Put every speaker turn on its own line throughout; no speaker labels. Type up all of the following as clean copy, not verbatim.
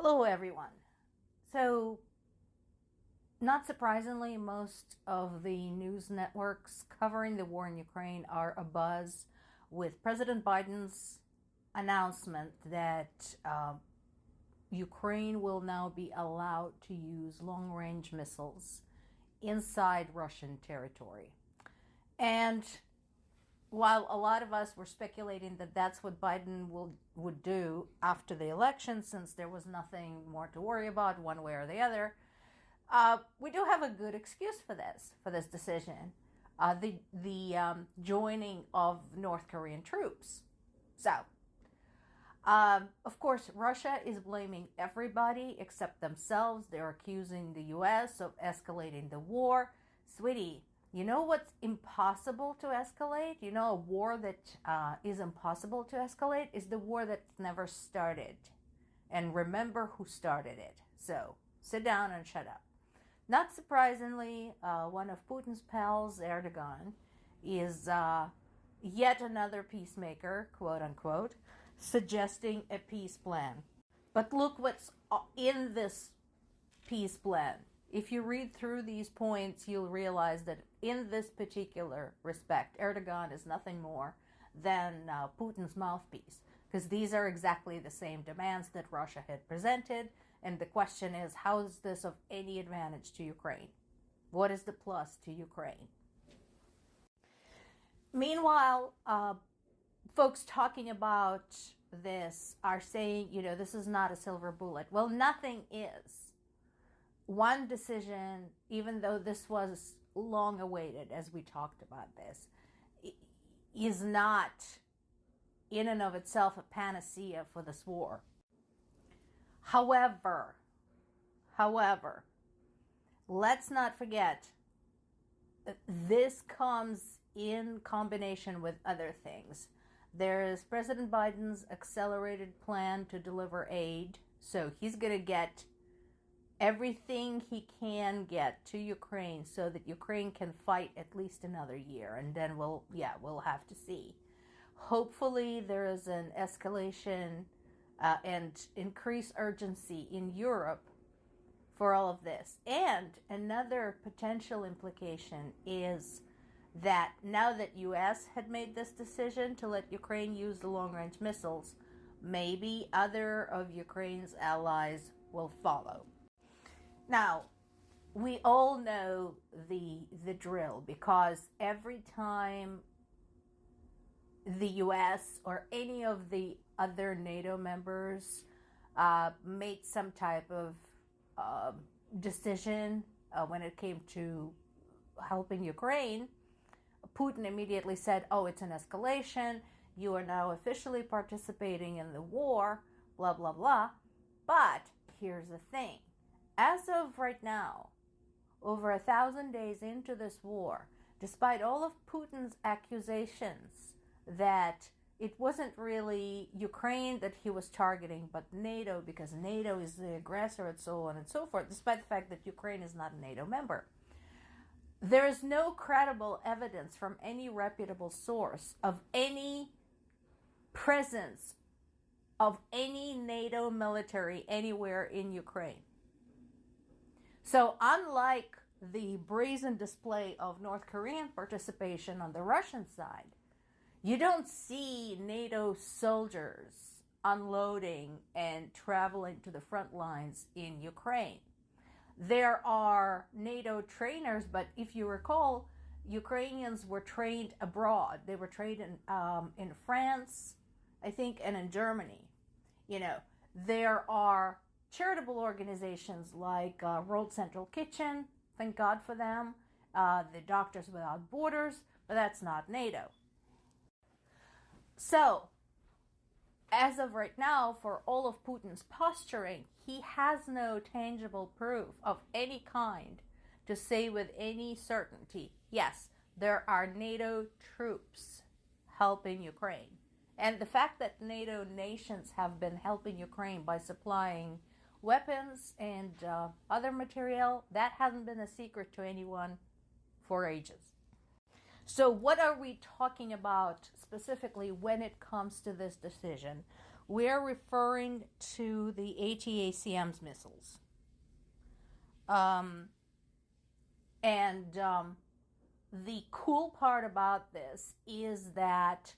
Hello, everyone. So, not surprisingly, most of the news networks covering the war in Ukraine are abuzz with President Biden's announcement that Ukraine will now be allowed to use long range missiles inside Russian territory. And while a lot of us were speculating that that's what Biden would do after the election, since there was nothing more to worry about one way or the other, we do have a good excuse for this decision, the joining of North Korean troops. So, of course, Russia is blaming everybody except themselves. They're accusing the U.S. of escalating the war. Sweetie, you know what's impossible to escalate? You know, a war that is impossible to escalate is the war that's never started. And remember who started it. So sit down and shut up. Not surprisingly, one of Putin's pals, Erdogan, is yet another peacemaker, quote unquote, suggesting a peace plan. But look what's in this peace plan. If you read through these points, you'll realize that in this particular respect, Erdogan is nothing more than Putin's mouthpiece, because these are exactly the same demands that Russia had presented. And the question is, how is this of any advantage to Ukraine? What is the plus to Ukraine? Meanwhile, folks talking about this are saying, this is not a silver bullet. Well, nothing is. One decision, even though this was long awaited, as we talked about this, is not in and of itself a panacea for this war. However, let's not forget that this comes in combination with other things. There is President Biden's accelerated plan to deliver aid, so he's going to get everything he can get to Ukraine so that Ukraine can fight at least another year, and then we'll have to see. Hopefully there is an escalation and increased urgency in Europe for all of this. And another potential implication is that now that US had made this decision to let Ukraine use the long-range missiles, maybe other of Ukraine's allies will follow. Now, we all know the drill, because every time the US or any of the other NATO members made some type of decision when it came to helping Ukraine, Putin immediately said, oh, it's an escalation. You are now officially participating in the war, blah, blah, blah. But here's the thing. As of right now, over 1,000 days into this war, despite all of Putin's accusations that it wasn't really Ukraine that he was targeting, but NATO, because NATO is the aggressor and so on and so forth, despite the fact that Ukraine is not a NATO member, there is no credible evidence from any reputable source of any presence of any NATO military anywhere in Ukraine. So unlike the brazen display of North Korean participation on the Russian side, you don't see NATO soldiers unloading and traveling to the front lines in Ukraine. There are NATO trainers, but if you recall, Ukrainians were trained abroad. They were trained in France, I think, and in Germany. There are charitable organizations like World Central Kitchen, thank God for them, the Doctors Without Borders, but that's not NATO. So, as of right now, for all of Putin's posturing, he has no tangible proof of any kind to say with any certainty, yes, there are NATO troops helping Ukraine. And the fact that NATO nations have been helping Ukraine by supplying weapons and other material, that hasn't been a secret to anyone for ages. So what are we talking about specifically when it comes to this decision? we're referring to the ATACMS missiles. The cool part about this is that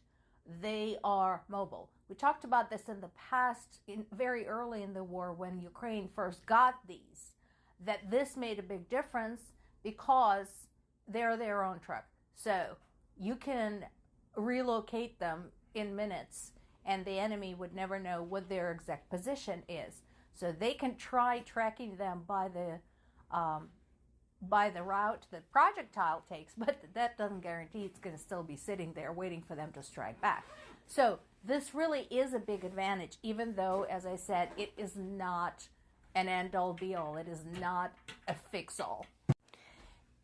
they are mobile. We talked about this in the past, very early in the war when Ukraine first got these, that this made a big difference because they're their own truck. So you can relocate them in minutes and the enemy would never know what their exact position is. So they can try tracking them by the route that projectile takes, but that doesn't guarantee it's going to still be sitting there waiting for them to strike back. So this really is a big advantage, even though, as I said, it is not an end-all be-all. It is not a fix-all.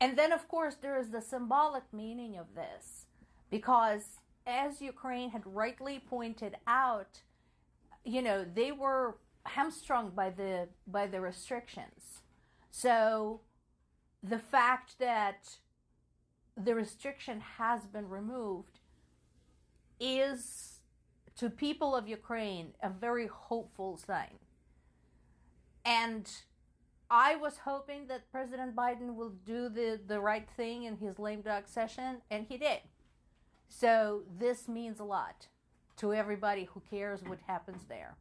And then, of course, there is the symbolic meaning of this, because as Ukraine had rightly pointed out, they were hamstrung by the restrictions. So the fact that the restriction has been removed is, to people of Ukraine, a very hopeful sign. And I was hoping that President Biden will do the right thing in his lame duck session, and he did. So this means a lot to everybody who cares what happens there.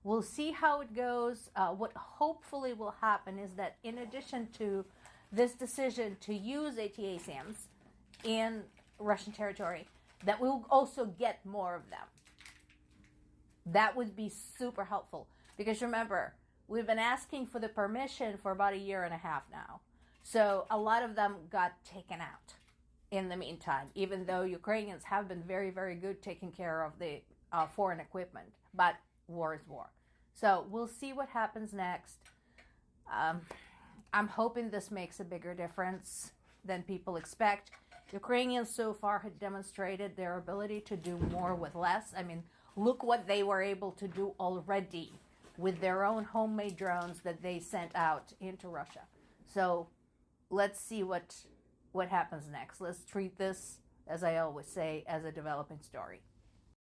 We'll see how it goes. What hopefully will happen is that in addition to this decision to use ATACMS in Russian territory, that we'll also get more of them. That would be super helpful, because remember, we've been asking for the permission for about 1.5 years now. So a lot of them got taken out in the meantime, even though Ukrainians have been very, very good taking care of the foreign equipment. But war is war. So we'll see what happens next. I'm hoping this makes a bigger difference than people expect. Ukrainians so far had demonstrated their ability to do more with less. I mean, look what they were able to do already with their own homemade drones that they sent out into Russia. So let's see what happens next. Let's treat this, as I always say, as a developing story.